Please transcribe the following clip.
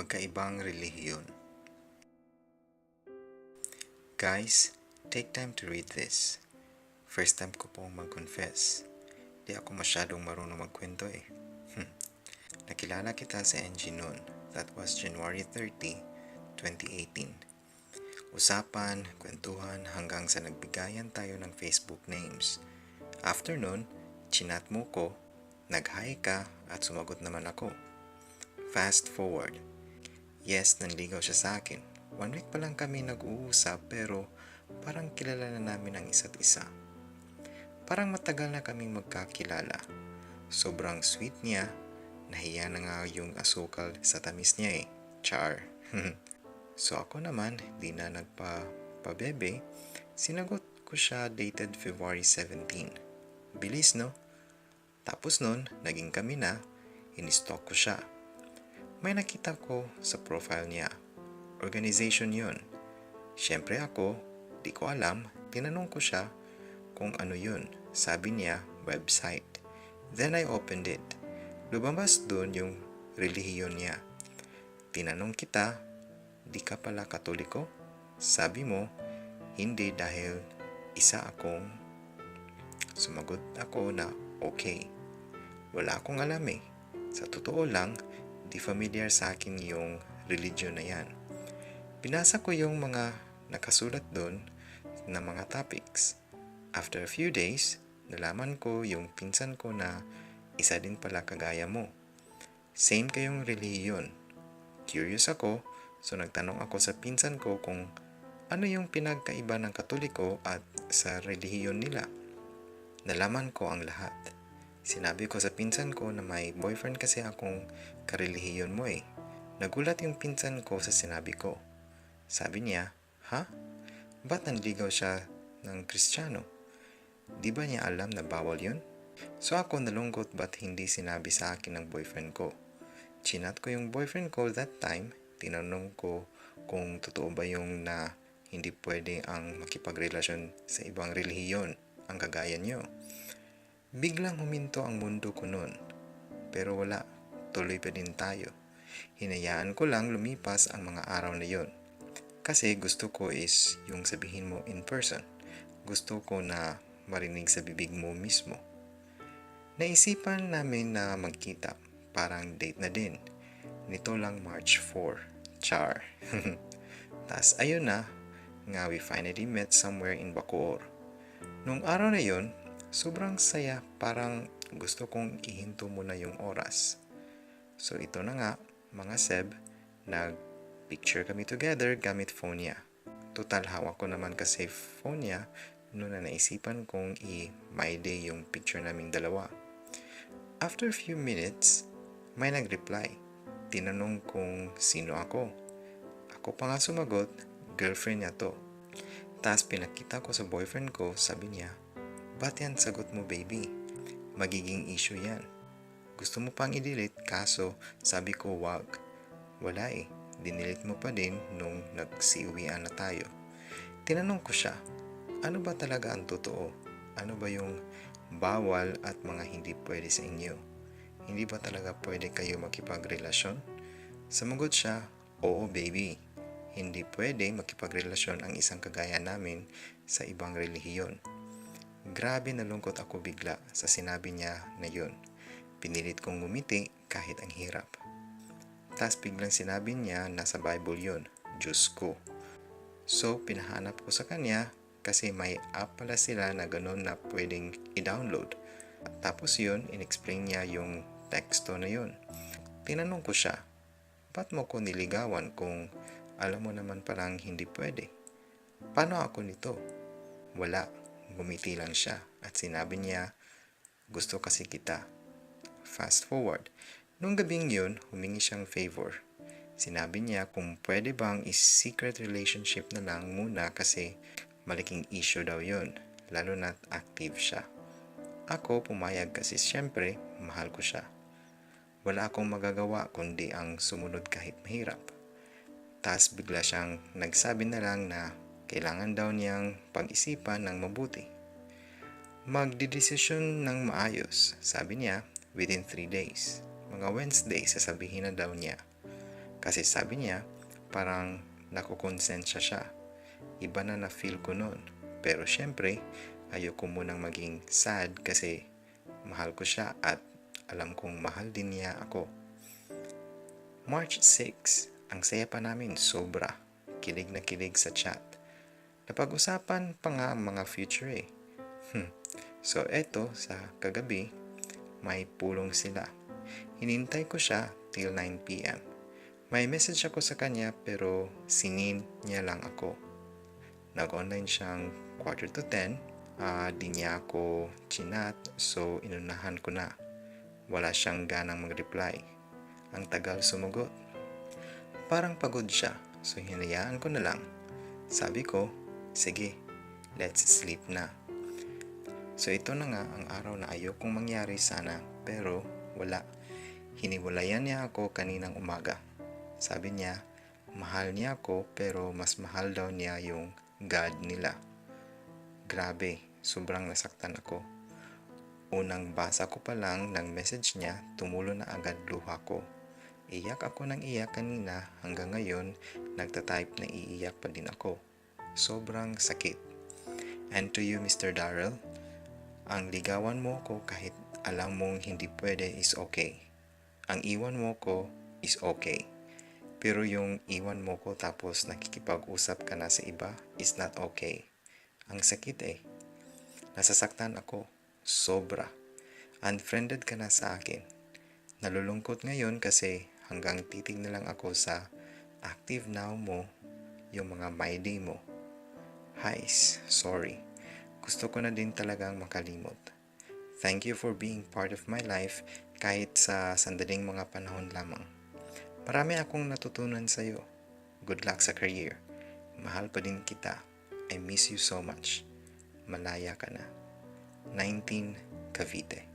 Magkaibang relihiyon. Guys, take time to read this. First time ko pong mag-confess. Di ako masyadong marunong magkwento eh. Nakilala kita sa NG noon. That was January 30, 2018. Usapan, kwentuhan hanggang sa nagbigayan tayo ng Facebook names. After nun, chinat mo ko, nag-hi ka at sumagot naman ako. Fast forward. Yes, nanligaw siya sa akin. 1 week pa lang kami nag-uusap pero parang kilala na namin ang isa't isa. Parang matagal na kaming magkakilala. Sobrang sweet niya, nahiya na nga yung asukal sa tamis niya eh. Char. So ako naman, di na nagpa-bebe, sinagot ko siya dated February 17. Bilis no? Tapos nun, naging kami na, in-stalk ko siya. May nakita ko sa profile niya. Organization yun. Siyempre ako, di ko alam, tinanong ko siya kung ano yun. Sabi niya, website. Then I opened it. Lumabas dun yung relihiyon niya. Tinanong kita, di ka pala Katoliko? Sabi mo, hindi dahil isa akong. Sumagot ako na okay. Wala akong alam eh. Sa totoo lang, di familiar sa akin yung religion na yan. Binasa ko yung mga nakasulat doon na mga topics. After a few days, nalaman ko yung pinsan ko na isa din pala kagaya mo. Same kayong relihiyon. Curious ako, so nagtanong ako sa pinsan ko kung ano yung pinagkaiba ng Katoliko at sa relihiyon nila. Nalaman ko ang lahat. Sinabi ko sa pinsan ko na may boyfriend kasi akong karelihiyon mo eh. Nagulat yung pinsan ko sa sinabi ko. Sabi niya, ha? Ba't nanligaw siya ng Kristiyano? Di ba niya alam na bawal yun? So ako nalungkot ba't hindi sinabi sa akin ng boyfriend ko. Chinat ko yung boyfriend ko that time. Tinanong ko kung totoo ba yung na hindi pwede ang makipagrelasyon sa ibang relihiyon ang kagaya niyo. Biglang huminto ang mundo ko noon. Pero wala, tuloy pa din tayo. Hinayaan ko lang lumipas ang mga araw na yon. Kasi gusto ko is yung sabihin mo in person. Gusto ko na marinig sa bibig mo mismo. Naisipan namin na magkita. Parang date na din. Nito lang March 4. Char. Tas ayun na, nga we finally met somewhere in Bacoor. Nung araw na yon, sobrang saya, parang gusto kong ihinto muna yung oras. So ito na nga, mga Seb, nag-picture kami together gamit phone niya. Total hawak ko naman kasi phone niya, noon na naisipan kong i-my day yung picture naming dalawa. After a few minutes, may nag-reply. Tinanong kung sino ako. Ako pa nga sumagot, girlfriend niya to. Tapos pinakita ko sa boyfriend ko, sabi niya, ba't yan sagot mo baby? Magiging issue yan. Gusto mo pang i-delete kaso sabi ko wag. Wala eh, dinilit mo pa din nung nagsiuwian na tayo. Tinanong ko siya, ano ba talaga ang totoo? Ano ba yung bawal at mga hindi pwede sa inyo? Hindi ba talaga pwede kayo makipagrelasyon? Sumagot siya, oo baby. Hindi pwede makipagrelasyon ang isang kagaya namin sa ibang relihiyon. Grabe nalungkot ako bigla sa sinabi niya na yun. Pinilit kong ngumiti kahit ang hirap. Tas biglang sinabi niya na sa Bible yun, Diyos ko. So pinahanap ko sa kanya kasi may app pala sila na ganun na pwedeng i-download. Tapos yun, in-explain niya yung teksto na yun. Tinanong ko siya, ba't mo ko niligawan kung alam mo naman palang hindi pwede? Paano ako nito? Wala. Gumiti lang siya at sinabi niya, gusto kasi kita. Fast forward. Nung gabing yun, humingi siyang favor. Sinabi niya kung pwede bang is-secret relationship na lang muna kasi malaking issue daw yun, lalo na't active siya. Ako pumayag kasi siyempre, mahal ko siya. Wala akong magagawa kundi ang sumunod kahit mahirap. Tas bigla siyang nagsabi na lang na kailangan daw niyang pag-isipan ng mabuti. Magdidesisyon ng maayos, sabi niya, within 3 days. Mga Wednesday, sasabihin na daw niya. Kasi sabi niya, parang nakukonsensya siya. Iba na na-feel ko noon. Pero syempre, ayoko munang maging sad kasi mahal ko siya at alam kong mahal din niya ako. March 6, ang saya pa namin sobra. Kilig na kilig sa chat. Napag-usapan pa nga ang mga future eh. So eto, sa kagabi, may pulong sila. Hinintay ko siya till 9 p.m. May message ako sa kanya pero sinin niya lang ako. Nag-online siyang 9:45. Di niya ako chinat so inunahan ko na. Wala siyang ganang mag-reply. Ang tagal sumagot. Parang pagod siya so hinayaan ko na lang. Sabi ko, sige, let's sleep na. So ito na nga ang araw na ayokong mangyari sana pero wala. Hiniwalayan niya ako kaninang umaga. Sabi niya, mahal niya ako pero mas mahal daw niya yung God nila. Grabe, sobrang nasaktan ako. Unang basa ko pa lang ng message niya, tumulo na agad luha ko. Iyak ako ng iyak kanina hanggang ngayon, nagtatype na iiyak pa din ako. Sobrang sakit. And to you, Mr. Darrell, ang ligawan mo ko kahit alam mong hindi pwede is okay. Ang iwan mo ko is okay. Pero yung iwan mo ko tapos nakikipag-usap ka na sa iba is not okay. Ang sakit eh. Nasasaktan ako. Sobra. Unfriended ka na sa akin. Nalulungkot ngayon kasi hanggang titig na lang ako sa active now mo, yung mga my day mo. Highs, sorry. Gusto ko na din talagang makalimot. Thank you for being part of my life kahit sa sandaling mga panahon lamang. Marami akong natutunan sa iyo. Good luck sa career. Mahal pa din kita. I miss you so much. Malaya ka na. 19 Cavite.